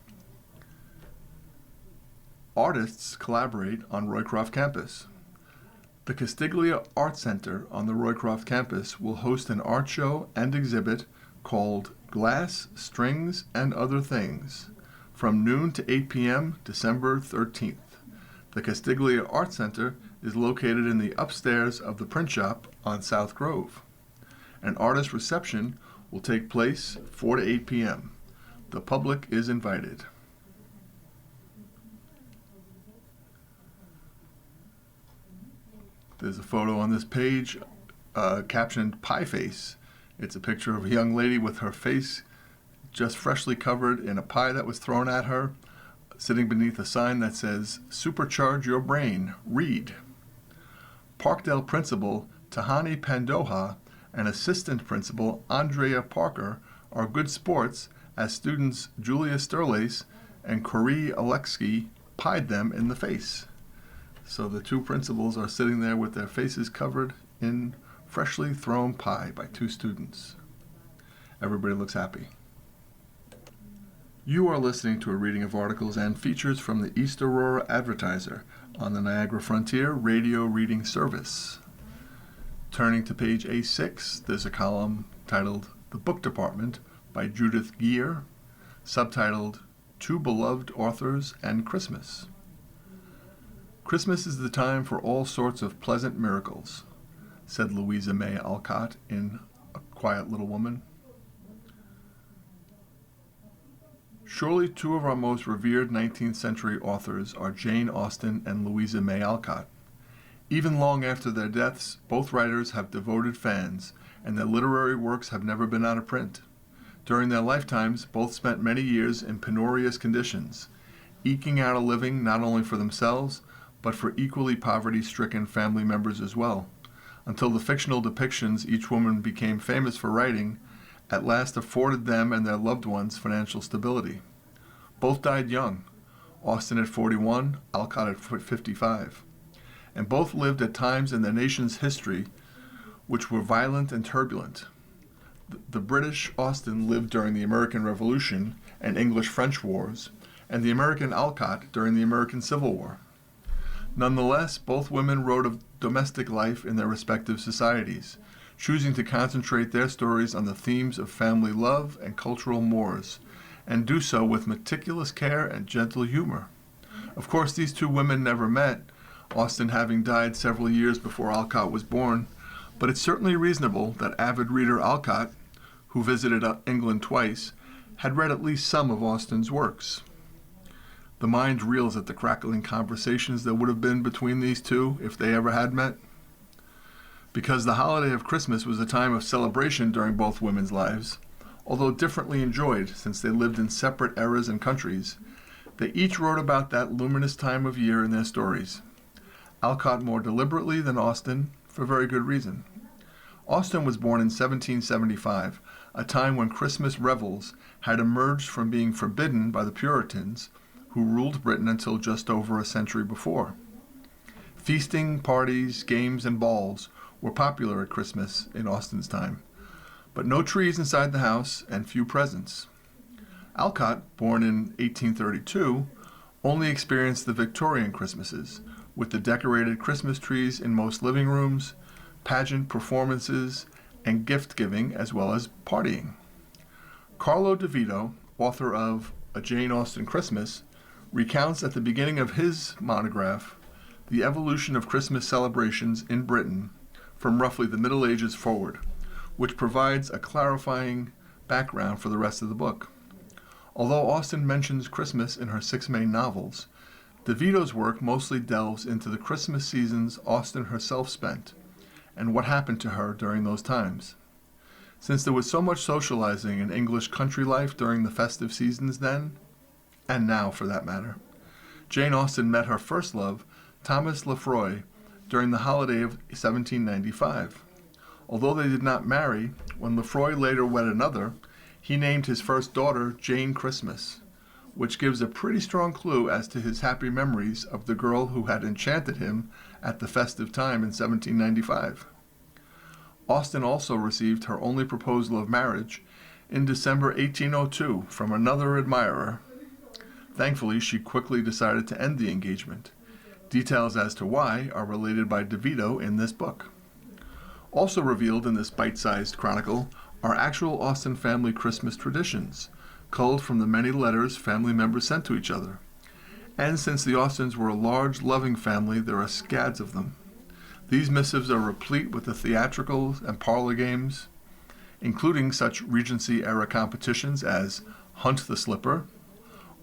Artists collaborate on Roycroft campus. The Castiglia Art Center on the Roycroft campus will host an art show and exhibit called Glass, Strings, and Other Things from noon to 8 p.m. December 13th. The Castiglia Art Center is located in the upstairs of the print shop on South Grove. An artist reception will take place 4 to 8 p.m. The public is invited. There's a photo on this page captioned Pie Face. It's a picture of a young lady with her face just freshly covered in a pie that was thrown at her, sitting beneath a sign that says, Supercharge Your Brain, Read. Parkdale Principal Tahani Pandoha and Assistant Principal Andrea Parker are good sports as students Julia Sterlace and Corey Alexsky pied them in the face. So the two principals are sitting there with their faces covered in freshly thrown pie by two students. Everybody looks happy. You are listening to a reading of articles and features from the East Aurora Advertiser on the Niagara Frontier Radio Reading Service. Turning to page A6, there's a column titled The Book Department by Judith Geer, subtitled Two Beloved Authors and Christmas. Christmas is the time for all sorts of pleasant miracles, said Louisa May Alcott in A quiet little woman. Surely two of our most revered 19th century authors are Jane Austen and Louisa May Alcott. Even long after their deaths, both writers have devoted fans, and their literary works have never been out of print. During their lifetimes, both spent many years in penurious conditions, eking out a living not only for themselves, but for equally poverty-stricken family members as well, until the fictional depictions each woman became famous for writing at last afforded them and their loved ones financial stability. Both died young, Austen at 41, Alcott at 55, and both lived at times in their nation's history which were violent and turbulent. The British Austen lived during the American Revolution and English-French wars, and the American Alcott during the American Civil War. Nonetheless, both women wrote of domestic life in their respective societies, choosing to concentrate their stories on the themes of family love and cultural mores, and do so with meticulous care and gentle humor. Of course, these two women never met, Austen having died several years before Alcott was born, but it's certainly reasonable that avid reader Alcott, who visited England twice, had read at least some of Austen's works. The mind reels at the crackling conversations there would have been between these two if they ever had met. Because the holiday of Christmas was a time of celebration during both women's lives, although differently enjoyed since they lived in separate eras and countries, they each wrote about that luminous time of year in their stories. Alcott more deliberately than Austen, for very good reason. Austen was born in 1775, a time when Christmas revels had emerged from being forbidden by the Puritans, who ruled Britain until just over a century before. Feasting, parties, games, and balls were popular at Christmas in Austen's time, but no trees inside the house and few presents. Alcott, born in 1832, only experienced the Victorian Christmases, with the decorated Christmas trees in most living rooms, pageant performances, and gift-giving, as well as partying. Carlo DeVito, author of A Jane Austen Christmas, recounts at the beginning of his monograph the evolution of Christmas celebrations in Britain from roughly the Middle Ages forward, which provides a clarifying background for the rest of the book. Although Austen mentions Christmas in her 6 main novels, DeVito's work mostly delves into the Christmas seasons Austen herself spent, and what happened to her during those times. Since there was so much socializing in English country life during the festive seasons then, and now for that matter, Jane Austen met her first love, Thomas Lefroy, during the holiday of 1795. Although they did not marry, when Lefroy later wed another, he named his first daughter Jane Christmas, which gives a pretty strong clue as to his happy memories of the girl who had enchanted him at the festive time in 1795. Austen also received her only proposal of marriage in December 1802 from another admirer. Thankfully, she quickly decided to end the engagement. Details as to why are related by DeVito in this book. Also revealed in this bite-sized chronicle are actual Austen family Christmas traditions, culled from the many letters family members sent to each other. And since the Austens were a large, loving family, there are scads of them. These missives are replete with the theatricals and parlor games, including such Regency-era competitions as Hunt the Slipper,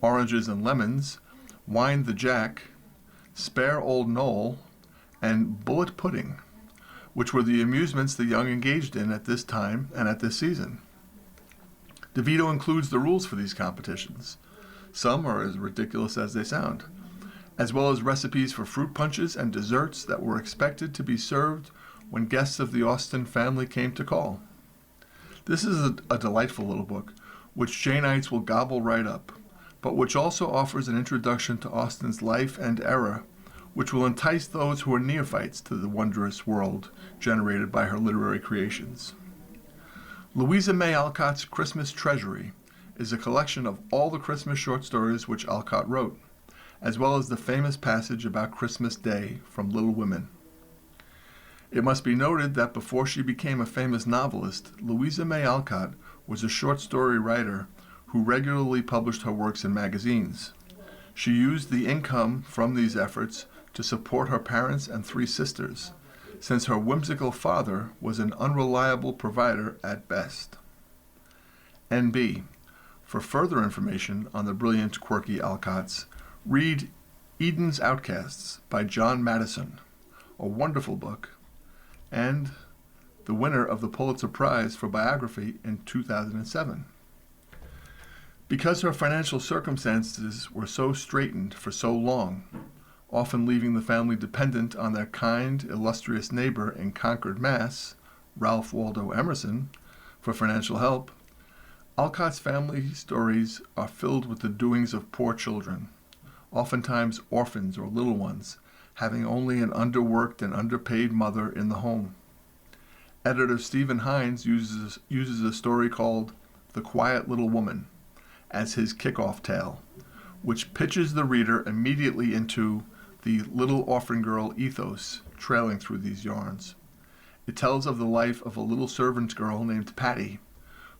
Oranges and Lemons, Wind the Jack, Spare Old Noel, and Bullet Pudding, which were the amusements the young engaged in at this time and at this season. DeVito includes the rules for these competitions. Some are as ridiculous as they sound, as well as recipes for fruit punches and desserts that were expected to be served when guests of the Austen family came to call. This is a delightful little book, which Janeites will gobble right up, but which also offers an introduction to Austen's life and era, which will entice those who are neophytes to the wondrous world generated by her literary creations. Louisa May Alcott's Christmas Treasury is a collection of all the Christmas short stories which Alcott wrote, as well as the famous passage about Christmas Day from Little Women. It must be noted that before she became a famous novelist, Louisa May Alcott was a short story writer who regularly published her works in magazines. She used the income from these efforts to support her parents and 3 sisters, since her whimsical father was an unreliable provider at best. NB. For further information on the brilliant, quirky Alcotts, read Eden's Outcasts by John Madison, a wonderful book, and the winner of the Pulitzer Prize for biography in 2007. Because her financial circumstances were so straitened for so long, often leaving the family dependent on their kind, illustrious neighbor in Concord, Mass., Ralph Waldo Emerson, for financial help, Alcott's family stories are filled with the doings of poor children, oftentimes orphans or little ones, having only an underworked and underpaid mother in the home. Editor Stephen Hines uses a story called The Quiet Little Woman as his kickoff tale, which pitches the reader immediately into the little orphan girl ethos trailing through these yarns. It tells of the life of a little servant girl named Patty,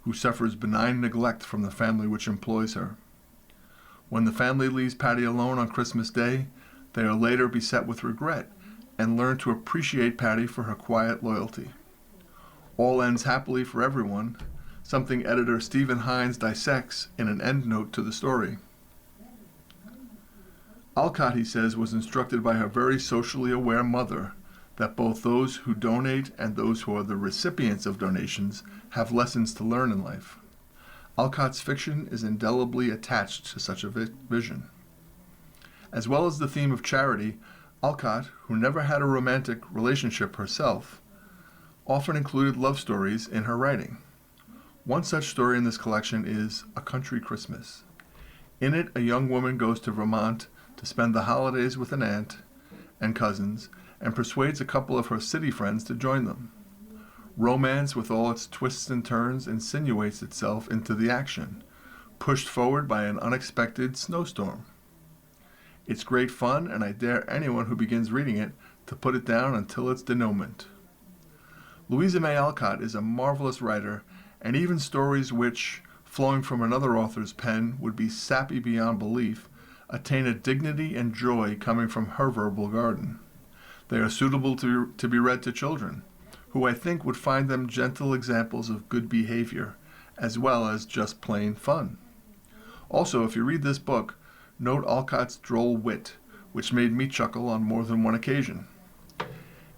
who suffers benign neglect from the family which employs her. When the family leaves Patty alone on Christmas Day, they are later beset with regret and learn to appreciate Patty for her quiet loyalty. All ends happily for everyone, something editor Stephen Hines dissects in an endnote to the story. Alcott, he says, was instructed by her very socially aware mother that both those who donate and those who are the recipients of donations have lessons to learn in life. Alcott's fiction is indelibly attached to such a vision. As well as the theme of charity, Alcott, who never had a romantic relationship herself, often included love stories in her writing. One such story in this collection is A Country Christmas. In it, a young woman goes to Vermont to spend the holidays with an aunt and cousins and persuades a couple of her city friends to join them. Romance, with all its twists and turns, insinuates itself into the action, pushed forward by an unexpected snowstorm. It's great fun, and I dare anyone who begins reading it to put it down until its denouement. Louisa May Alcott is a marvelous writer, and even stories which, flowing from another author's pen, would be sappy beyond belief, attain a dignity and joy coming from her verbal garden. They are suitable to be read to children, who I think would find them gentle examples of good behavior, as well as just plain fun. Also, if you read this book, note Alcott's droll wit, which made me chuckle on more than one occasion.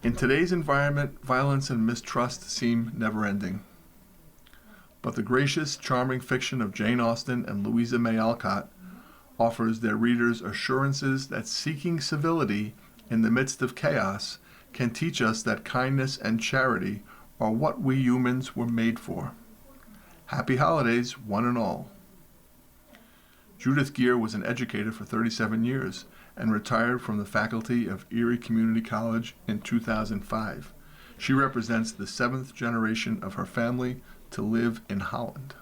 In today's environment, violence and mistrust seem never-ending. But the gracious, charming fiction of Jane Austen and Louisa May Alcott offers their readers assurances that seeking civility in the midst of chaos can teach us that kindness and charity are what we humans were made for. Happy holidays, one and all. Judith Geer was an educator for 37 years and retired from the faculty of Erie Community College in 2005. She represents the 7th generation of her family to live in Holland.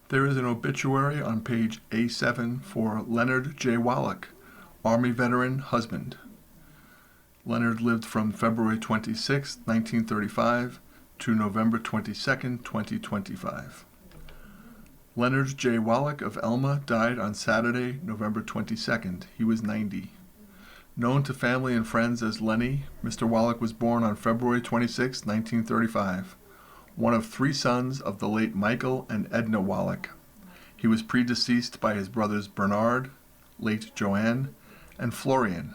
There is an obituary on page A7 for Leonard J. Wallach, Army veteran, husband. Leonard lived from February 26, 1935 to November 22, 2025. Leonard J. Wallach of Elma died on Saturday, November 22nd. He was 90. Known to family and friends as Lenny, Mr. Wallach was born on February 26, 1935, one of 3 sons of the late Michael and Edna Wallach. He was predeceased by his brothers Bernard, late Joanne, and Florian,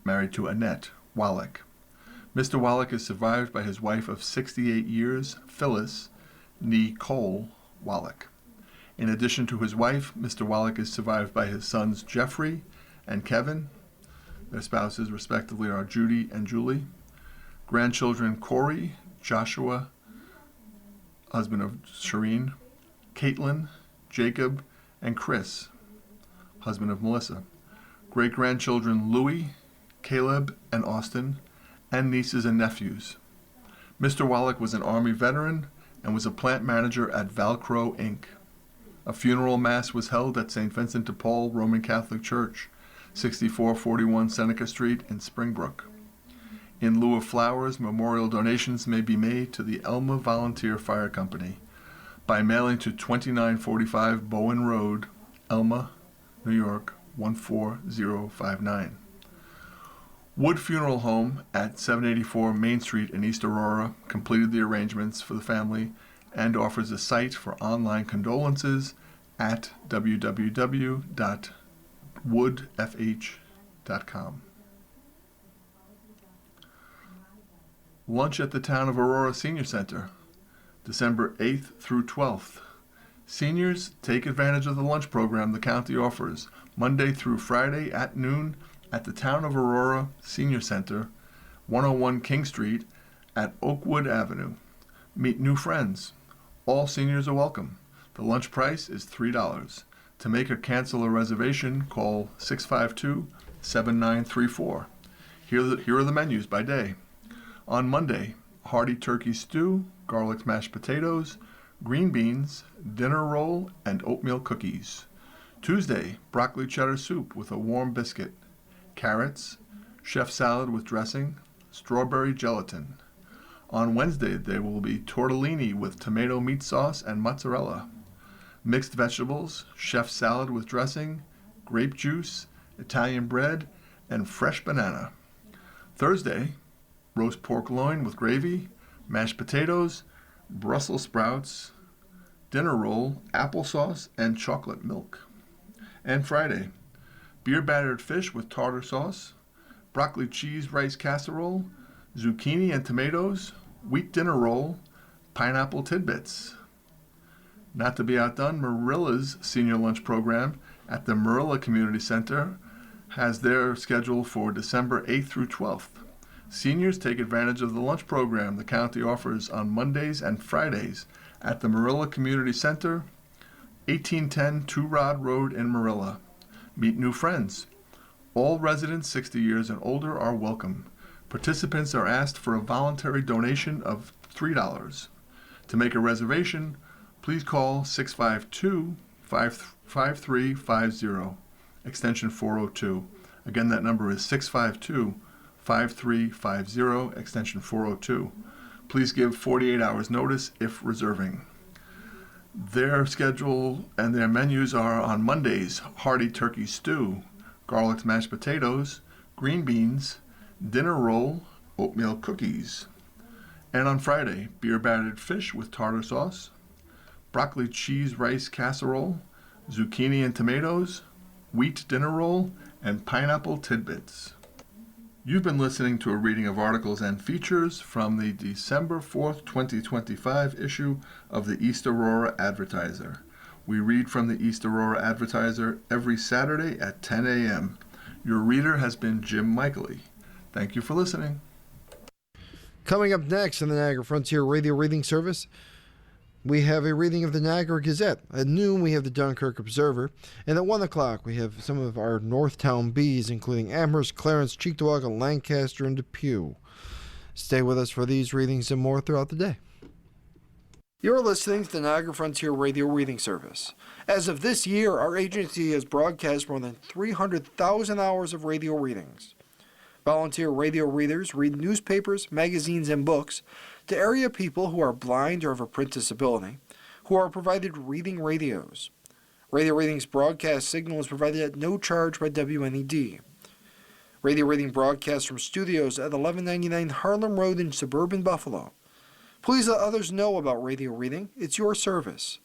married to Annette Wallach. Mr. Wallach is survived by his wife of 68 years, Phyllis, née Cole Wallach. In addition to his wife, Mr. Wallach is survived by his sons Jeffrey and Kevin. Their spouses, respectively, are Judy and Julie. Grandchildren Corey, Joshua, husband of Shireen, Caitlin, Jacob, and Chris, husband of Melissa. Great-grandchildren Louis, Caleb, and Austin, and nieces and nephews. Mr. Wallach was an Army veteran and was a plant manager at Valcro, Inc. A funeral mass was held at St. Vincent de Paul Roman Catholic Church, 6441 Seneca Street in Springbrook. In lieu of flowers, memorial donations may be made to the Elma Volunteer Fire Company by mailing to 2945 Bowen Road, Elma, New York, 14059. Wood Funeral Home at 784 Main Street in East Aurora completed the arrangements for the family and offers a site for online condolences at www.woodfh.com. Lunch at the Town of Aurora Senior Center, December 8th through 12th. Seniors, take advantage of the lunch program the county offers Monday through Friday at noon at the Town of Aurora Senior Center, 101 King Street at Oakwood Avenue. Meet new friends. All seniors are welcome. The lunch price is $3. To make or cancel a reservation, call 652-7934. Here are the menus by day. On Monday, hearty turkey stew, garlic mashed potatoes, green beans, dinner roll, and oatmeal cookies. Tuesday, broccoli cheddar soup with a warm biscuit, carrots, chef salad with dressing, strawberry gelatin. On Wednesday, there will be tortellini with tomato meat sauce and mozzarella, mixed vegetables, chef salad with dressing, grape juice, Italian bread, and fresh banana. Thursday, roast pork loin with gravy, mashed potatoes, Brussels sprouts, dinner roll, applesauce, and chocolate milk. And Friday, beer battered fish with tartar sauce, broccoli cheese rice casserole, zucchini and tomatoes, wheat dinner roll, pineapple tidbits. Not to be outdone, Marilla's senior lunch program at the Marilla Community Center has their schedule for December 8th through 12th. Seniors, take advantage of the lunch program the county offers on Mondays and Fridays at the Marilla Community Center, 1810 Two Rod Road in Marilla. Meet new friends. All residents 60 years and older are welcome. Participants are asked for a voluntary donation of $3. To make a reservation, please call 652-5350, extension 402. Again, that number is 652-5350, extension 402. Please give 48 hours notice if reserving. Their schedule and their menus are on Mondays, hearty turkey stew, garlic mashed potatoes, green beans, dinner roll, oatmeal cookies. And on Friday, beer battered fish with tartar sauce, broccoli cheese rice casserole, zucchini and tomatoes, wheat dinner roll, and pineapple tidbits. You've been listening to a reading of articles and features from the December 4th, 2025 issue of the East Aurora Advertiser. We read from the East Aurora Advertiser every Saturday at 10 a.m. Your reader has been Jim Michaely. Thank you for listening. Coming up next on the Niagara Frontier Radio Reading Service, we have a reading of the Niagara Gazette. At noon, we have the Dunkirk Observer. And at 1 o'clock, we have some of our Northtown Bees, including Amherst, Clarence, Cheektowaga, Lancaster, and Depew. Stay with us for these readings and more throughout the day. You're listening to the Niagara Frontier Radio Reading Service. As of this year, our agency has broadcast more than 300,000 hours of radio readings. Volunteer radio readers read newspapers, magazines, and books to area people who are blind or have a print disability, who are provided reading radios. Radio Reading's broadcast signal is provided at no charge by WNED. Radio Reading broadcasts from studios at 1199 Harlem Road in suburban Buffalo. Please let others know about Radio Reading. It's your service.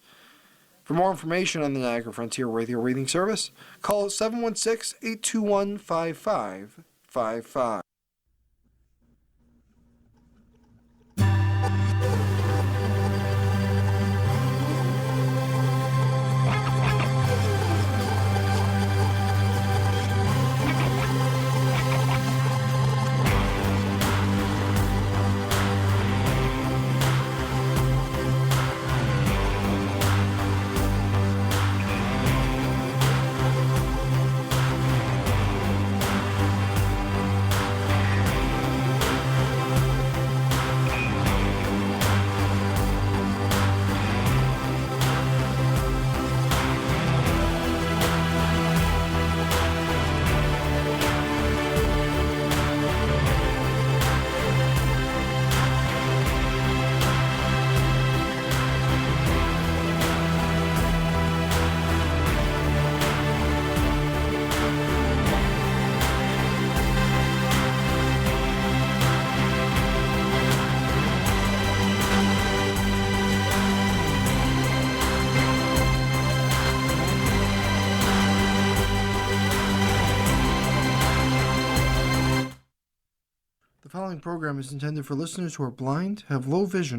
For more information on the Niagara Frontier Radio Reading Service, call 716-821-5555. following program is intended for listeners who are blind, have low vision,